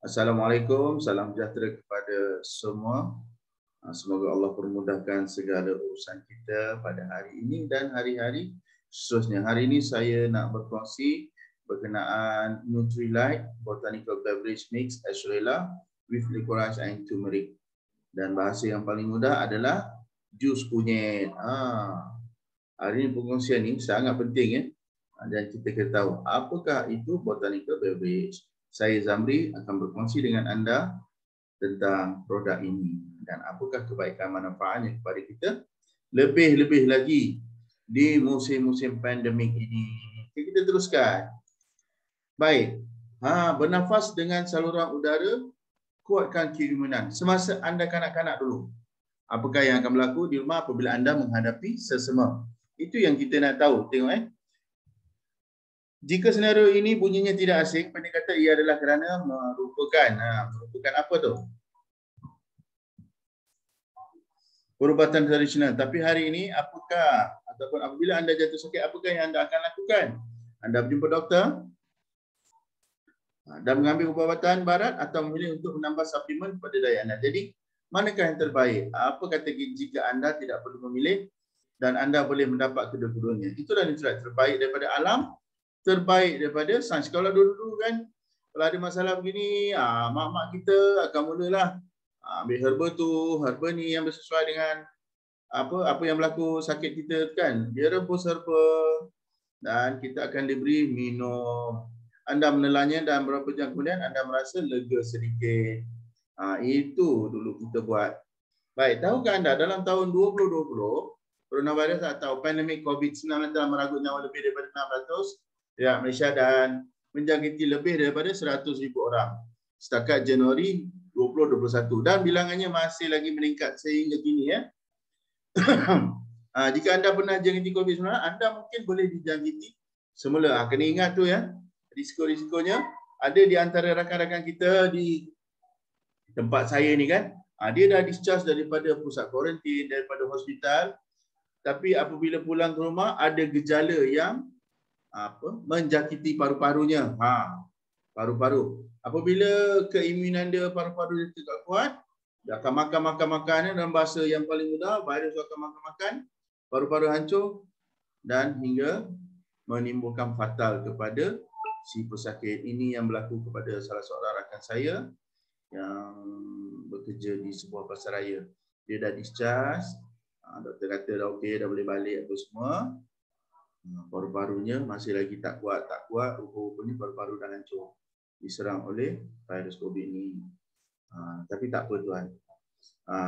Assalamualaikum, salam sejahtera kepada semua. Semoga Allah permudahkan segala urusan kita pada hari ini dan hari-hari seterusnya. Hari ini saya nak berkongsi berkenaan Nutrilite Botanical Beverage Mix Estrella with licorice and turmeric. Dan bahasa yang paling mudah adalah jus kunyit. Hari ini perkongsian ni sangat penting ya. Dan kita kena tahu apakah itu botanical beverage. Saya Zamri akan berkongsi dengan anda tentang produk ini dan apakah kebaikan manfaatnya kepada kita, lebih-lebih lagi di musim-musim pandemik ini. Kita teruskan. Baik, bernafas dengan saluran udara, kuatkan keimunan. Semasa anda kanak-kanak dulu, apakah yang akan berlaku di rumah apabila anda menghadapi sesama? Itu yang kita nak tahu. Tengok Jika senario ini bunyinya tidak asing, pendek kata ia adalah kerana merupakan apa tu? Perubatan tradisional. Tapi hari ini apakah ataupun apabila anda jatuh sakit, apakah yang anda akan lakukan? Anda berjumpa doktor dan mengambil ubatan barat atau memilih untuk menambah suplemen pada daya anda. Jadi, manakah yang terbaik? Apa kata jika anda tidak perlu memilih dan anda boleh mendapat kedua-duanya? Itulah yang terbaik daripada alam, terbaik daripada sains. Kalau dulu-dulu kan, kalau ada masalah begini, mak-mak kita akan mulalah ambil herba ni yang bersesuai dengan apa yang berlaku sakit kita kan. Dia rebus herba dan kita akan diberi minum. Anda menelannya dan berapa jam kemudian anda merasa lega sedikit. Itu dulu kita buat. Baik, tahukah anda dalam tahun 2020, coronavirus atau pandemik COVID-19 telah merenggut nyawa lebih daripada 600 rakyat Malaysia dan menjangkiti lebih daripada 100,000 orang setakat Januari 2021 dan bilangannya masih lagi meningkat sehingga kini ya. Jika anda pernah jangkiti COVID-19, anda mungkin boleh dijangkiti semula. Kena ingat tu ya, risiko-risikonya. Ada di antara rakan-rakan kita di tempat saya ni kan, dia dah discharge daripada pusat kuarantin, daripada hospital, tapi apabila pulang ke rumah ada gejala yang menjangkiti paru-parunya. Paru-paru. Apabila keimunan dia paru-paru dia tidak kuat, dia akan makan makanan dalam bahasa yang paling mudah, virus akan makan, paru-paru hancur dan hingga menimbulkan fatal kepada si pesakit. Ini yang berlaku kepada salah seorang rakan saya yang bekerja di sebuah pasaraya. Dia dah discharge, doktor kata dah okey, dah boleh balik apa semua. Paru-parunya masih lagi tak kuat, rupa-rupanya paru-paru dah hancur diserang oleh virus COVID ni. Tapi tak apa tuan.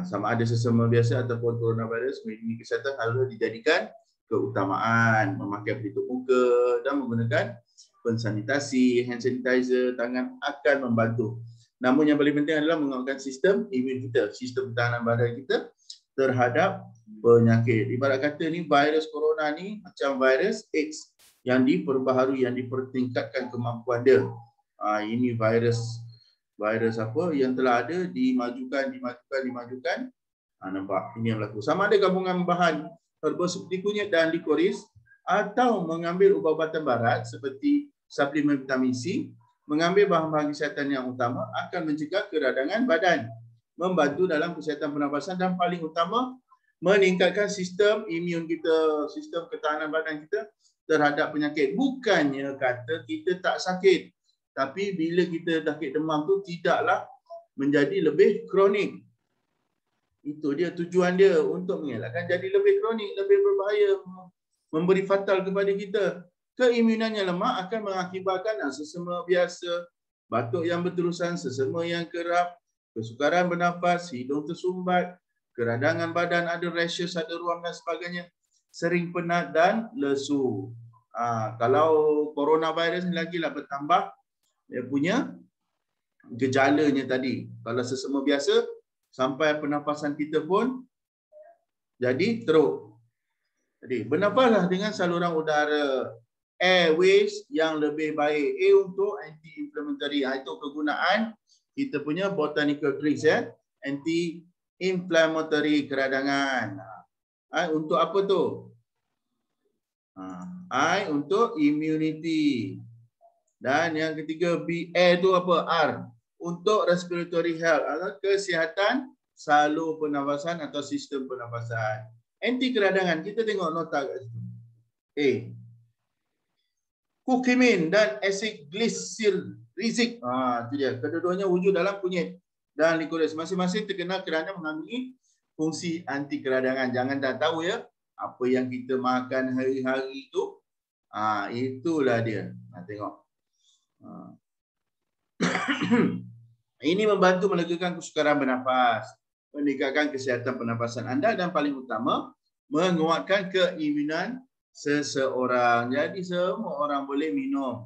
Sama ada sesama biasa ataupun coronavirus, melindungi kesihatan harus dijadikan keutamaan. Memakai pelitup muka dan menggunakan pensanitasi, hand sanitizer, tangan akan membantu. Namun yang paling penting adalah menguatkan sistem imun kita, sistem pertahanan badan kita terhadap penyakit. Ibarat kata ni virus corona ni macam virus AIDS yang diperbaharui, yang dipertingkatkan kemampuan dia. Ini virus apa yang telah ada dimajukan. Nampak ini yang berlaku. Sama ada gabungan bahan herba seperti kunyit dan likoris atau mengambil ubat-ubatan barat seperti suplemen vitamin C, mengambil bahan-bahan kesihatan yang utama akan mencegah keradangan badan, membantu dalam kesihatan pernafasan dan paling utama meningkatkan sistem imun kita, sistem ketahanan badan kita terhadap penyakit. Bukannya kata kita tak sakit, tapi bila kita sakit demam tu tidaklah menjadi lebih kronik. Itu dia tujuan dia, untuk mengelakkan jadi lebih kronik, lebih berbahaya, memberi fatal kepada kita. Keimunan yang lemah akan mengakibatkan sesama biasa, batuk yang berterusan, sesama yang kerap, kesukaran bernafas, hidung tersumbat, keradangan badan, ada rashes, ada ruam dan sebagainya, sering penat dan lesu. Kalau coronavirus ni lagi lah bertambah dia punya gejalanya tadi. Kalau sesama biasa, sampai pernafasan kita pun jadi teruk. Jadi bernafaslah dengan saluran udara, airways yang lebih baik. A untuk anti-inflammatory. Itu kegunaan kita punya botanical drinks ya. Anti-inflammatory keradangan. Untuk apa tu? I untuk immunity. Dan yang ketiga, BA itu apa? R. Untuk respiratory health atau kesihatan salur pernafasan atau sistem pernafasan. Anti keradangan, kita tengok nota kat situ. A. Kurkumin dan asid glyceric. Itu dia. Kedua-duanya wujud dalam kunyit dan likoris. Masing-masing terkenal kerana mengandungi fungsi anti keradangan. Jangan tak tahu ya, apa yang kita makan hari-hari itu, itulah dia. Tengok. Ini membantu melegakan kesukaran bernafas, meningkatkan kesihatan pernafasan anda dan paling utama, menguatkan keimunan seseorang. Jadi semua orang boleh minum.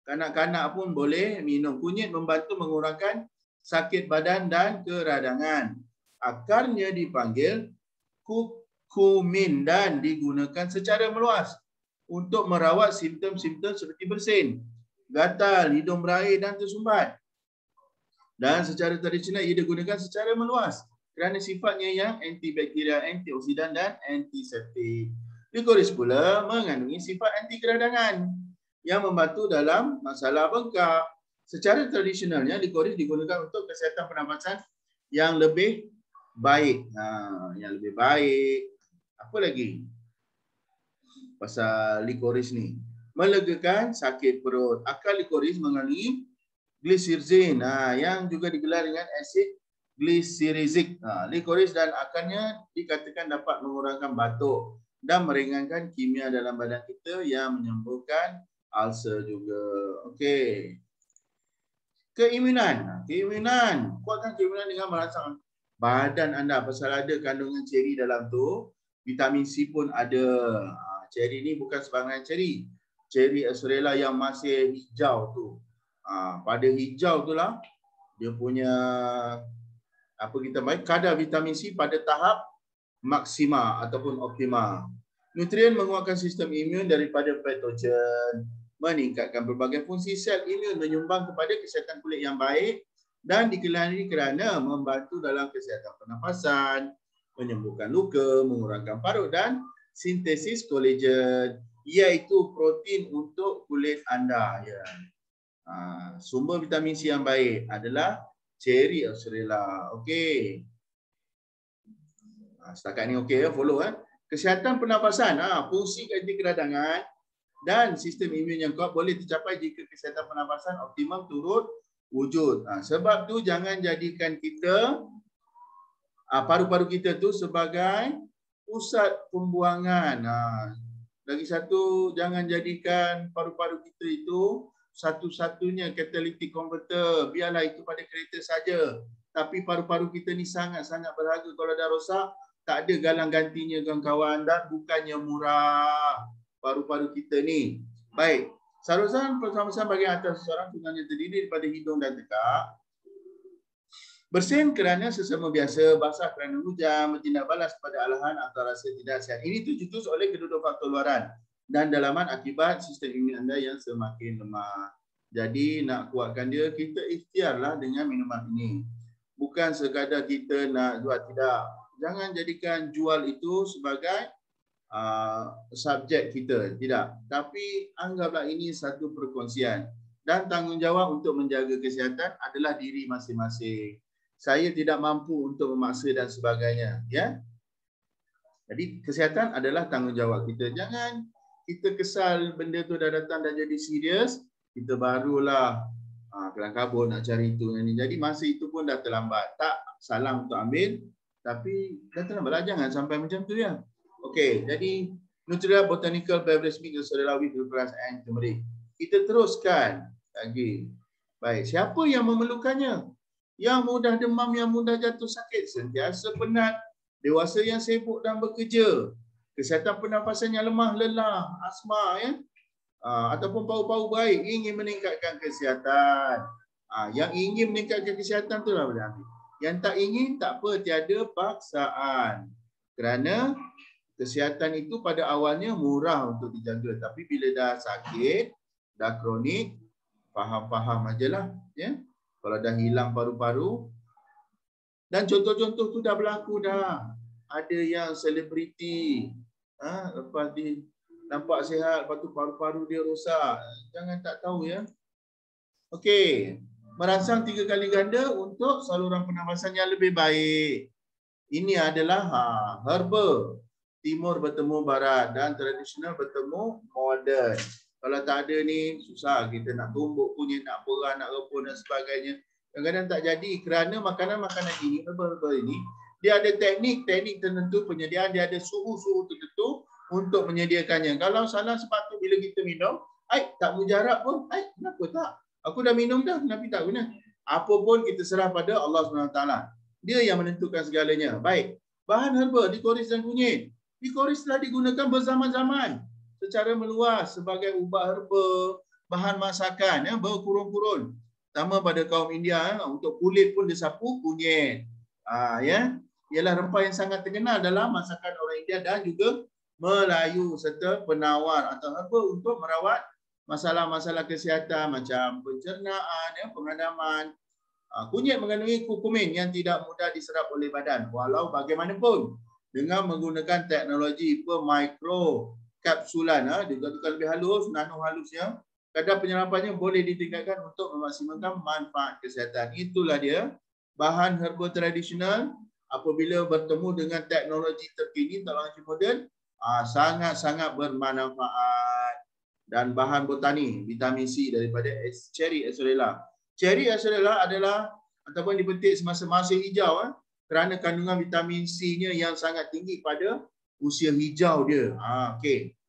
Kanak-kanak pun boleh minum. Kunyit membantu mengurangkan sakit badan dan keradangan. Akarnya dipanggil kurkumin dan digunakan secara meluas untuk merawat simptom-simptom seperti bersin, gatal, hidung berair dan tersumbat. Dan secara tradisional ia digunakan secara meluas kerana sifatnya yang antibakterial, antioksidan dan antiseptik. Likoris pula mengandungi sifat anti keradangan yang membantu dalam masalah bengkak. Secara tradisionalnya likoris digunakan untuk kesihatan pernafasan yang lebih baik. Yang lebih baik. Apa lagi? Pasal likoris ni. Melegakan sakit perut. Akar likoris mengandungi glycerin, yang juga digelar dengan asid glyceric. Likoris dan akarnya dikatakan dapat mengurangkan batuk dan meringankan kimia dalam badan kita yang menyembuhkan ulcer juga. Okey. Keimunan. Kuatkan keimunan dengan merangsang badan anda. Pasal ada kandungan ceri dalam tu. Vitamin C pun ada. Ceri ni bukan sebarangan ceri. Ceri Acerella yang masih hijau tu. Pada hijau itulah dia punya kadar vitamin C pada tahap maksima ataupun optima. Nutrien menguatkan sistem imun daripada patogen, meningkatkan berbagai fungsi sel imun, menyumbang kepada kesihatan kulit yang baik dan dikenali kerana membantu dalam kesihatan pernafasan, menyembuhkan luka, mengurangkan parut dan sintesis kolagen, iaitu protein untuk kulit anda. Sumber vitamin C yang baik adalah ceri Acerella. Okey. Setakat ni okey ya, follow . Kesihatan pernafasan, fungsi anti keradangan dan sistem imun yang kuat boleh tercapai jika kesihatan pernafasan optimum turut wujud. Sebab tu jangan jadikan kita paru-paru kita tu sebagai pusat pembuangan. Lagi satu, jangan jadikan paru-paru kita itu satu-satunya catalytic converter. Biarlah itu pada kereta saja. Tapi paru-paru kita ni sangat-sangat berharga. Kalau dah rosak, tak ada galang gantinya kawan-kawan. Dan bukannya murah paru-paru kita ni. Baik. Saluran pernafasan bahagian atas seseorang sebenarnya terdiri daripada hidung dan tekak. Bersin kerana sesama biasa, basah kerana hujan, bertindak balas pada alahan atau rasa tidak sihat. Ini tercetus oleh kedua-dua faktor luaran dan dalaman akibat sistem imun anda yang semakin lemah. Jadi nak kuatkan dia, kita ikhtiarlah dengan minuman ini. Bukan sekadar kita nak jual, tidak. Jangan jadikan jual itu sebagai subjek kita, tidak. Tapi anggaplah ini satu perkongsian. Dan tanggungjawab untuk menjaga kesihatan adalah diri masing-masing. Saya tidak mampu untuk memaksa dan sebagainya. Ya. Jadi kesihatan adalah tanggungjawab kita. Jangan kita kesal benda tu dah datang dan jadi serius, kita barulah kelang kabut nak cari itu dan ini. Jadi masa itu pun dah terlambat. Tak salah untuk ambil, tapi dah terlambat. Jangan sampai macam tu ya. Okey, jadi Nutria Botanical Beverage Mix Acerella with Glucose and Turmeric. Kita teruskan lagi. Baik, siapa yang memerlukannya? Yang mudah demam, yang mudah jatuh sakit, sentiasa penat, dewasa yang sibuk dan bekerja, kesihatan pernafasan yang lemah, lelah, asma ya, ataupun paru-paru baik, ingin meningkatkan kesihatan. Yang ingin meningkatkan kesihatan tu lah boleh ambil. Yang tak ingin, tak apa, tiada paksaan. Kerana kesihatan itu pada awalnya murah untuk dijaga, tapi bila dah sakit, dah kronik, faham-faham ajalah ya. Kalau dah hilang paru-paru, dan contoh-contoh tu dah berlaku dah. Ada yang selebriti, lepas dia nampak sihat, lepas tu paru-paru dia rosak. Jangan tak tahu ya. Okey, merangsang 3 kali ganda untuk saluran pernafasan yang lebih baik. Ini adalah herba. Timur bertemu barat dan tradisional bertemu moden. Kalau tak ada ni susah kita nak tumbuk punya, nak perah, nak rebus dan sebagainya. Kadang-kadang tak jadi kerana makanan-makanan ini, herba-herba ini, dia ada teknik-teknik tertentu penyediaan, dia ada suhu-suhu tertentu untuk menyediakannya. Kalau salah sepatutnya bila kita minum, tak mujarab pun, kenapa tak? Aku dah minum dah, kenapa tak guna? Apa pun kita serah pada Allah SWT. Dia yang menentukan segalanya. Baik, bahan herba, likoris dan kunyit. Likoris telah digunakan berzaman-zaman secara meluas sebagai ubat herba, bahan masakan, berkurun-kurun. Pertama pada kaum India, untuk kulit pun disapu kunyit. Ialah rempah yang sangat terkenal dalam masakan orang India dan juga Melayu serta penawar atau herba untuk merawat masalah-masalah kesihatan macam pencernaan, pengadaman. Kunyit mengandungi kurkumin yang tidak mudah diserap oleh badan walau bagaimanapun dengan menggunakan teknologi mikrokapsulan, digatukan lebih halus, nano halusnya, kadar penyerapannya boleh ditingkatkan untuk memaksimalkan manfaat kesihatan. Itulah dia bahan herba tradisional apabila bertemu dengan teknologi terkini, teknologi moden, sangat-sangat bermanfaat. Dan bahan botani, vitamin C daripada cherry acerella. Cherry acerella adalah ataupun dipetik semasa masih hijau, kerana kandungan vitamin C-nya yang sangat tinggi pada usia hijau dia. Okey.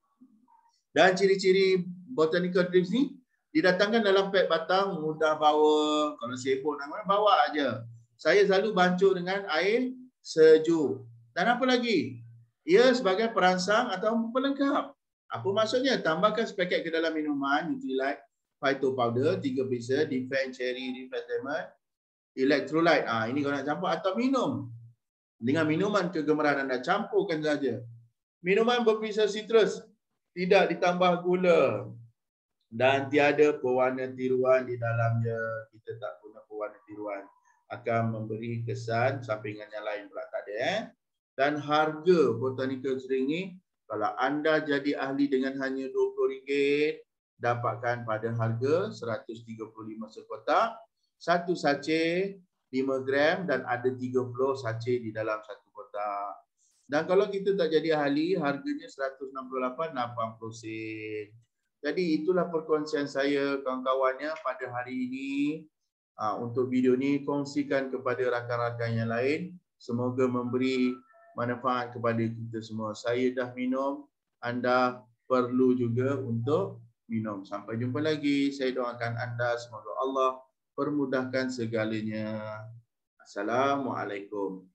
Dan ciri-ciri botanical drinks ni didatangkan dalam pek batang, mudah bawa. Kalau sibuk nak bawa aja. Saya selalu bancur dengan air sejuk. Dan apa lagi? Ia sebagai perangsang atau pelengkap. Apa maksudnya? Tambahkan sepaket ke dalam minuman Nutrilite, Phyto Powder, 3 pieces, Defend Cherry, Refresh Lemon, Electrolyte. Ini kalau nak campur atau minum. Dengan minuman kegemaran anda, campurkan saja. Minuman berpisah citrus, tidak ditambah gula dan tiada pewarna tiruan di dalamnya. Kita tak guna pewarna tiruan. Akan memberi kesan sampingan yang lain pula tak ada. Dan harga botanical drink ni, kalau anda jadi ahli dengan hanya RM20, dapatkan pada harga RM135 sekotak, satu sachet 5 gram dan ada 30 sachet di dalam satu kotak. Dan kalau kita tak jadi ahli, harganya RM168.80 sen. Jadi itulah perkongsian saya kawan-kawannya pada hari ini. Untuk video ni kongsikan kepada rakan-rakan yang lain. Semoga memberi manfaat kepada kita semua. Saya dah minum, anda perlu juga untuk minum. Sampai jumpa lagi. Saya doakan anda semoga Allah permudahkan segalanya. Assalamualaikum.